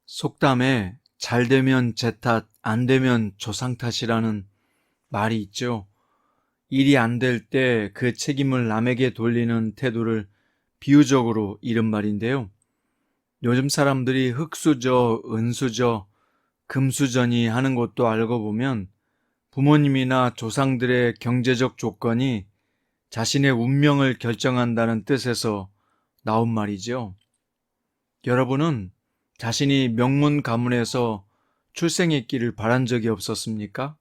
속담에 잘 되면 제 탓, 안 되면 조상 탓이라는 말이 있죠. 일이 안 될 때 그 책임을 남에게 돌리는 태도를 비유적으로 이른 말인데요. 요즘 사람들이 흙수저, 은수저, 금수저니 하는 것도 알고 보면 부모님이나 조상들의 경제적 조건이 자신의 운명을 결정한다는 뜻에서 나온 말이죠. 여러분은 자신이 명문 가문에서 출생했기를 바란 적이 없었습니까?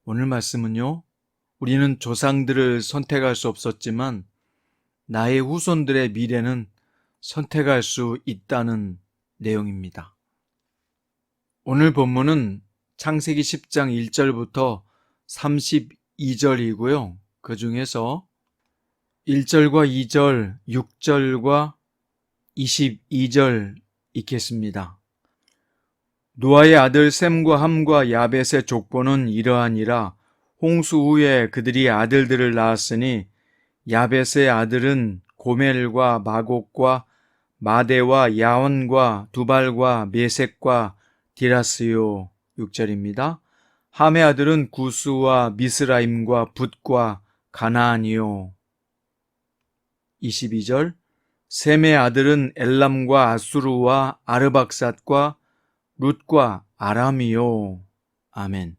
오늘 말씀은요, 우리는 조상들을 선택할 수 없었지만 나의 후손들의 미래는 선택할 수 있다는 내용입니다. 오늘 본문은 창세기 10장 1절부터 32절이고요. 그 중에서 1절과 2절, 6절과 22절 읽겠습니다. 노아의 아들 셈과 함과 야벳의 족보는 이러하니라. 홍수 후에 그들이 아들들을 낳았으니 야벳의 아들은 고멜과 마곡과 마대와 야원과 두발과 메색과 디라스요. 6절입니다. 함의 아들은 구스와 미스라임과 붓과 가나안이요. 22절. 셈의 아들은 엘람과 아수르와 아르박삿과 룻과 아람이요. 아멘.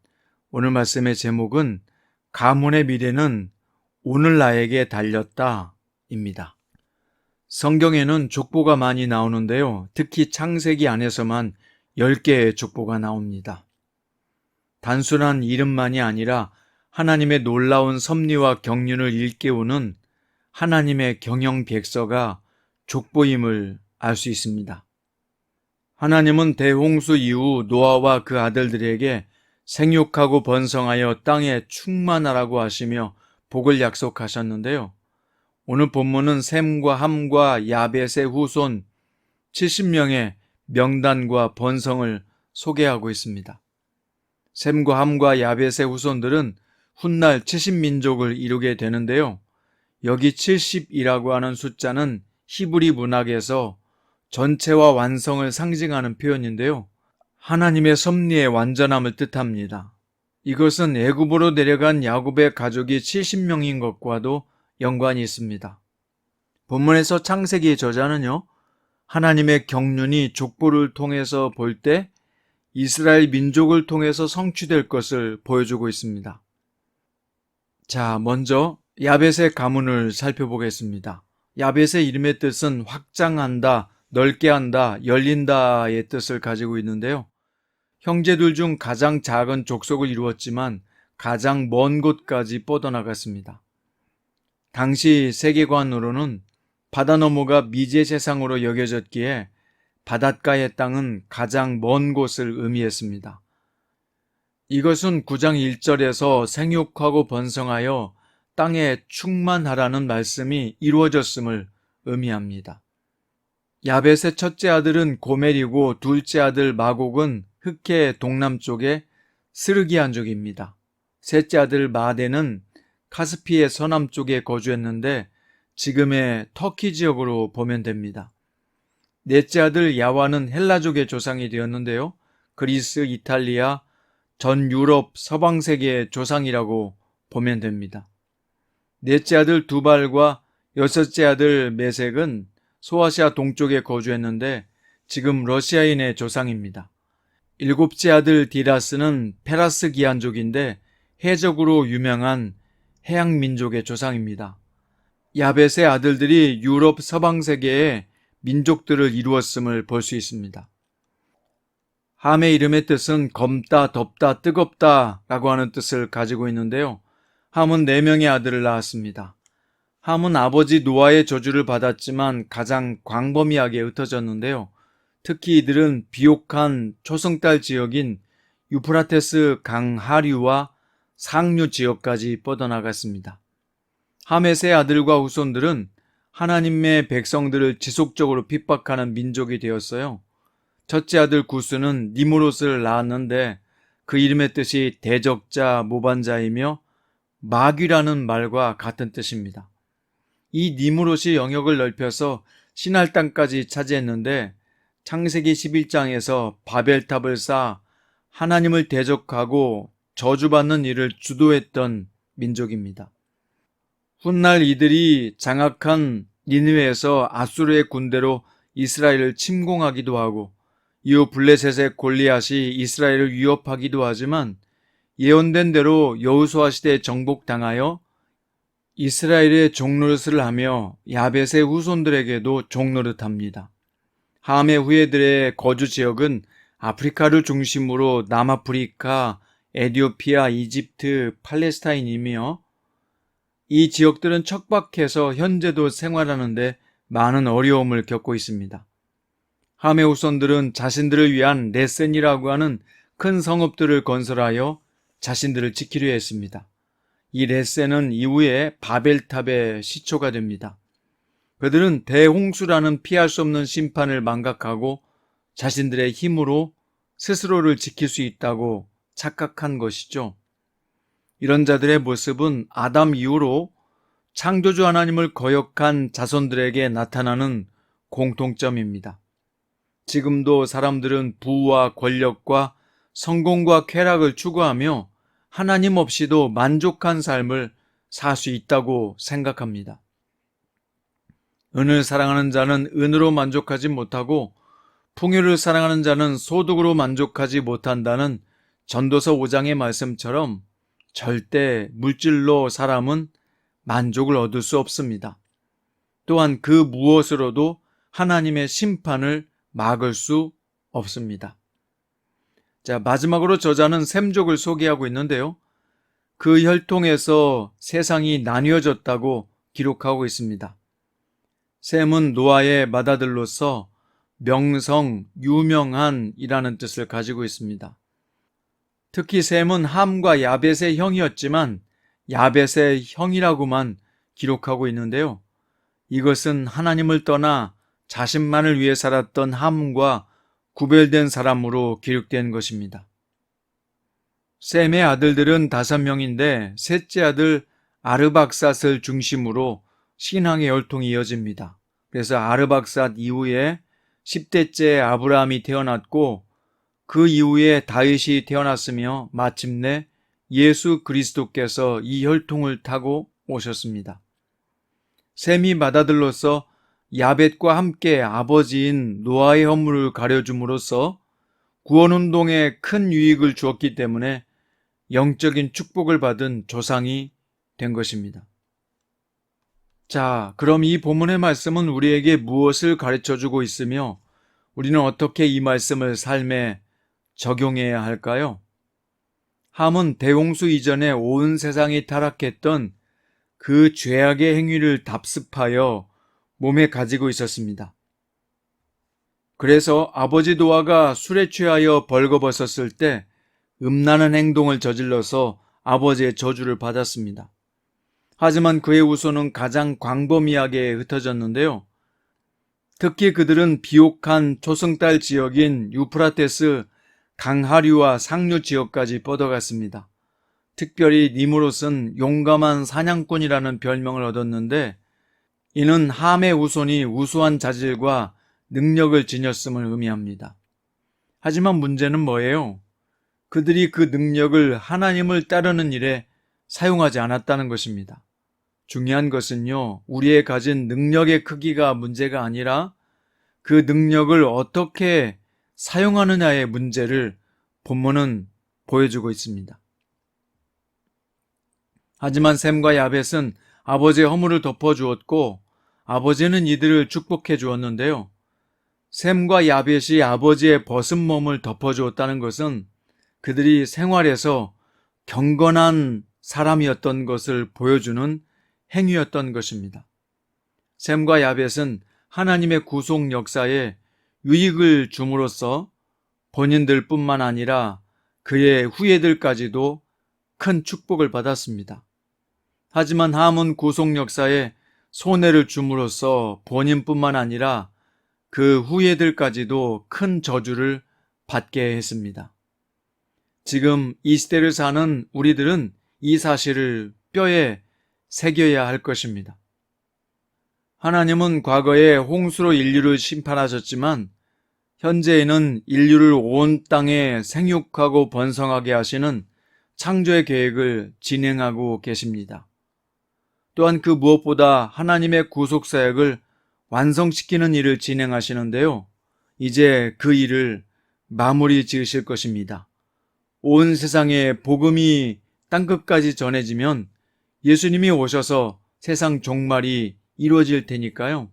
오늘 말씀의 제목은 가문의 미래는 오늘 나에게 달렸다 입니다. 성경에는 족보가 많이 나오는데요. 특히 창세기 안에서만 10개의 족보가 나옵니다. 단순한 이름만이 아니라 하나님의 놀라운 섭리와 경륜을 일깨우는 하나님의 경영백서가 족보임을 알 수 있습니다. 하나님은 대홍수 이후 노아와 그 아들들에게 생육하고 번성하여 땅에 충만하라고 하시며 복을 약속하셨는데요. 오늘 본문은 셈과 함과 야벳의 후손 70명의 명단과 번성을 소개하고 있습니다. 셈과 함과 야벳의 후손들은 훗날 70민족을 이루게 되는데요. 여기 70이라고 하는 숫자는 히브리 문학에서 전체와 완성을 상징하는 표현인데요. 하나님의 섭리의 완전함을 뜻합니다. 이것은 애굽으로 내려간 야곱의 가족이 70명인 것과도 연관이 있습니다. 본문에서 창세기의 저자는요, 하나님의 경륜이 족보를 통해서 볼 때 이스라엘 민족을 통해서 성취될 것을 보여주고 있습니다. 자, 먼저 야벳의 가문을 살펴보겠습니다. 야벳의 이름의 뜻은 확장한다, 넓게 한다, 열린다의 뜻을 가지고 있는데요. 형제들 중 가장 작은 족속을 이루었지만 가장 먼 곳까지 뻗어나갔습니다. 당시 세계관으로는 바다 너머가 미제 세상으로 여겨졌기에 바닷가의 땅은 가장 먼 곳을 의미했습니다. 이것은 9장 1절에서 생육하고 번성하여 땅에 충만하라는 말씀이 이루어졌음을 의미합니다. 야벳의 첫째 아들은 고멜이고 둘째 아들 마곡은 흑해 동남쪽의 스르기안족입니다. 셋째 아들 마대는 카스피의 서남쪽에 거주했는데 지금의 터키 지역으로 보면 됩니다. 넷째 아들 야완은 헬라족의 조상이 되었는데요. 그리스, 이탈리아, 전 유럽 서방 세계의 조상이라고 보면 됩니다. 넷째 아들 두발과 여섯째 아들 메색은 소아시아 동쪽에 거주했는데 지금 러시아인의 조상입니다. 일곱째 아들 디라스는 페라스 기안족인데 해적으로 유명한 해양민족의 조상입니다. 야벳의 아들들이 유럽 서방 세계의 민족들을 이루었음을 볼 수 있습니다. 함의 이름의 뜻은 검다, 덥다, 뜨겁다 라고 하는 뜻을 가지고 있는데요. 함은 4명의 아들을 낳았습니다. 함은 아버지 노아의 저주를 받았지만 가장 광범위하게 흩어졌는데요. 특히 이들은 비옥한 초승달 지역인 유프라테스 강 하류와 상류 지역까지 뻗어나갔습니다. 함의 세 아들과 후손들은 하나님의 백성들을 지속적으로 핍박하는 민족이 되었어요. 첫째 아들 구스는 니무롯을 낳았는데 그 이름의 뜻이 대적자, 모반자이며 마귀라는 말과 같은 뜻입니다. 이 니무롯이 영역을 넓혀서 신할 땅까지 차지했는데 창세기 11장에서 바벨탑을 쌓아 하나님을 대적하고 저주받는 일을 주도했던 민족입니다. 훗날 이들이 장악한 니느웨에서 아수르의 군대로 이스라엘을 침공하기도 하고 이후 블레셋의 골리앗이 이스라엘을 위협하기도 하지만 예언된 대로 여호수아 시대에 정복당하여 이스라엘의 종노릇을 하며 야벳의 후손들에게도 종노릇합니다. 함의 후예들의 거주 지역은 아프리카를 중심으로 남아프리카, 에티오피아, 이집트, 팔레스타인이며 이 지역들은 척박해서 현재도 생활하는데 많은 어려움을 겪고 있습니다. 함의 후손들은 자신들을 위한 레센이라고 하는 큰 성읍들을 건설하여 자신들을 지키려 했습니다. 이 레센은 이후에 바벨탑의 시초가 됩니다. 그들은 대홍수라는 피할 수 없는 심판을 망각하고 자신들의 힘으로 스스로를 지킬 수 있다고 착각한 것이죠. 이런 자들의 모습은 아담 이후로 창조주 하나님을 거역한 자손들에게 나타나는 공통점입니다. 지금도 사람들은 부와 권력과 성공과 쾌락을 추구하며 하나님 없이도 만족한 삶을 살 수 있다고 생각합니다. 은을 사랑하는 자는 은으로 만족하지 못하고 풍요를 사랑하는 자는 소득으로 만족하지 못한다는 전도서 5장의 말씀처럼 절대 물질로 사람은 만족을 얻을 수 없습니다. 또한 그 무엇으로도 하나님의 심판을 막을 수 없습니다. 자, 마지막으로 저자는 셈족을 소개하고 있는데요. 그 혈통에서 세상이 나뉘어졌다고 기록하고 있습니다. 셈은 노아의 맏아들로서 명성, 유명한이라는 뜻을 가지고 있습니다. 특히 셈은 함과 야벳의 형이었지만 야벳의 형이라고만 기록하고 있는데요. 이것은 하나님을 떠나 자신만을 위해 살았던 함과 구별된 사람으로 기록된 것입니다. 셈의 아들들은 5명인데 셋째 아들 아르박삿을 중심으로 신앙의 혈통이 이어집니다. 그래서 아르박삿 이후에 10대째 아브라함이 태어났고 그 이후에 다윗이 태어났으며 마침내 예수 그리스도께서 이 혈통을 타고 오셨습니다. 셈이 맏아들로서 야벳과 함께 아버지인 노아의 허물을 가려줌으로써 구원운동에 큰 유익을 주었기 때문에 영적인 축복을 받은 조상이 된 것입니다. 자, 그럼 이 본문의 말씀은 우리에게 무엇을 가르쳐주고 있으며 우리는 어떻게 이 말씀을 삶에 적용해야 할까요? 함은 대홍수 이전에 온 세상이 타락했던 그 죄악의 행위를 답습하여 몸에 가지고 있었습니다. 그래서 아버지 노아가 술에 취하여 벌거벗었을 때 음란한 행동을 저질러서 아버지의 저주를 받았습니다. 하지만 그의 후손은 가장 광범위하게 흩어졌는데요. 특히 그들은 비옥한 초승달 지역인 유프라테스 강하류와 상류 지역까지 뻗어갔습니다. 특별히 니므롯은 용감한 사냥꾼이라는 별명을 얻었는데 이는 함의 후손이 우수한 자질과 능력을 지녔음을 의미합니다. 하지만 문제는 뭐예요? 그들이 그 능력을 하나님을 따르는 일에 사용하지 않았다는 것입니다. 중요한 것은요, 우리의 가진 능력의 크기가 문제가 아니라 그 능력을 어떻게 사용하느냐의 문제를 본문은 보여주고 있습니다. 하지만 셈과 야벳은 아버지의 허물을 덮어주었고 아버지는 이들을 축복해 주었는데요. 셈과 야벳이 아버지의 벗은 몸을 덮어주었다는 것은 그들이 생활에서 경건한 사람이었던 것을 보여주는 행위였던 것입니다. 셈과 야벳은 하나님의 구속 역사에 유익을 줌으로써 본인들뿐만 아니라 그의 후예들까지도 큰 축복을 받았습니다. 하지만 함은 구속 역사에 손해를 줌으로써 본인뿐만 아니라 그 후예들까지도 큰 저주를 받게 했습니다. 지금 이 시대를 사는 우리들은 이 사실을 뼈에 새겨야 할 것입니다. 하나님은 과거에 홍수로 인류를 심판하셨지만 현재에는 인류를 온 땅에 생육하고 번성하게 하시는 창조의 계획을 진행하고 계십니다. 또한 그 무엇보다 하나님의 구속사역을 완성시키는 일을 진행하시는데요. 이제 그 일을 마무리 지으실 것입니다. 온 세상에 복음이 땅끝까지 전해지면 예수님이 오셔서 세상 종말이 이루어질 테니까요.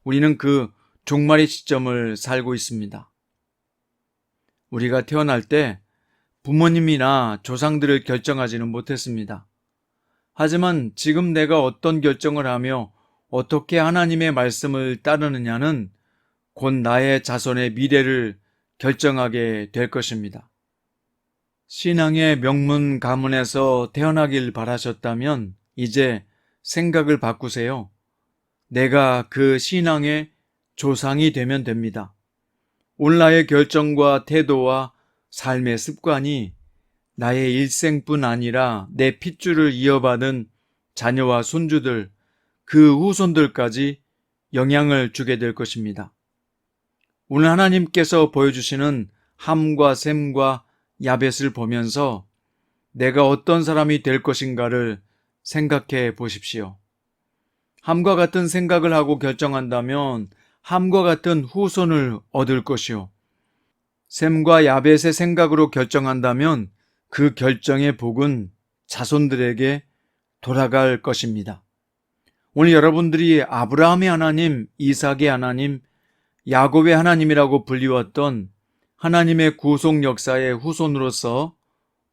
우리는 그 종말의 시점을 살고 있습니다. 우리가 태어날 때 부모님이나 조상들을 결정하지는 못했습니다. 하지만 지금 내가 어떤 결정을 하며 어떻게 하나님의 말씀을 따르느냐는 곧 나의 자손의 미래를 결정하게 될 것입니다. 신앙의 명문 가문에서 태어나길 바라셨다면 이제 생각을 바꾸세요. 내가 그 신앙의 조상이 되면 됩니다. 오늘 나의 결정과 태도와 삶의 습관이 나의 일생뿐 아니라 내 핏줄을 이어받은 자녀와 손주들, 그 후손들까지 영향을 주게 될 것입니다. 오늘 하나님께서 보여주시는 함과 셈과 야벳을 보면서 내가 어떤 사람이 될 것인가를 생각해 보십시오. 함과 같은 생각을 하고 결정한다면 함과 같은 후손을 얻을 것이요. 셈과 야벳의 생각으로 결정한다면 그 결정의 복은 자손들에게 돌아갈 것입니다. 오늘 여러분들이 아브라함의 하나님, 이삭의 하나님, 야곱의 하나님이라고 불리웠던 하나님의 구속 역사의 후손으로서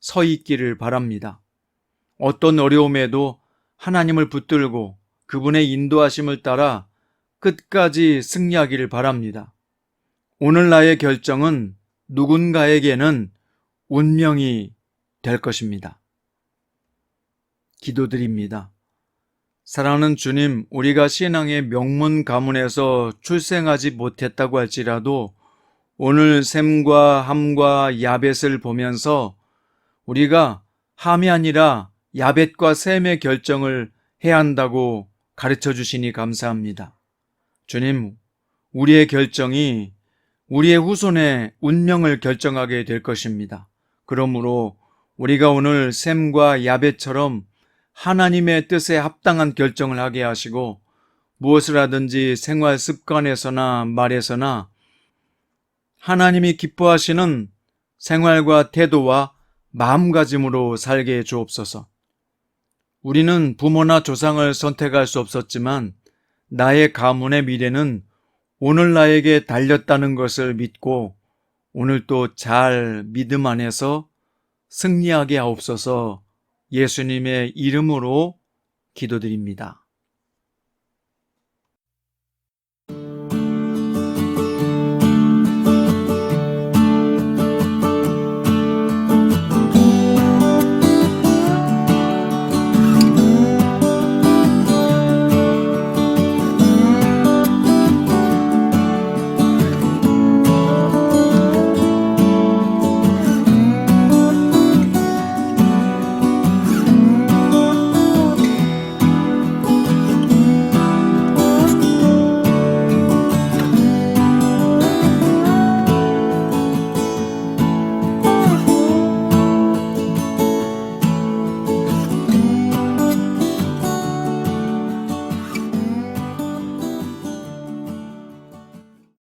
서 있기를 바랍니다. 어떤 어려움에도 하나님을 붙들고 그분의 인도하심을 따라 끝까지 승리하기를 바랍니다. 오늘 나의 결정은 누군가에게는 운명이 될 것입니다. 기도드립니다. 사랑하는 주님, 우리가 신앙의 명문 가문에서 출생하지 못했다고 할지라도 오늘 셈과 함과 야벳을 보면서 우리가 함이 아니라 야벳과 셈의 결정을 해야 한다고 가르쳐 주시니 감사합니다. 주님, 우리의 결정이 우리의 후손의 운명을 결정하게 될 것입니다. 그러므로 우리가 오늘 셈과 야벳처럼 하나님의 뜻에 합당한 결정을 하게 하시고 무엇을 하든지 생활 습관에서나 말에서나 하나님이 기뻐하시는 생활과 태도와 마음가짐으로 살게 해 주옵소서. 우리는 부모나 조상을 선택할 수 없었지만 나의 가문의 미래는 오늘 나에게 달렸다는 것을 믿고 오늘도 잘 믿음 안에서 승리하게 하옵소서. 예수님의 이름으로 기도드립니다.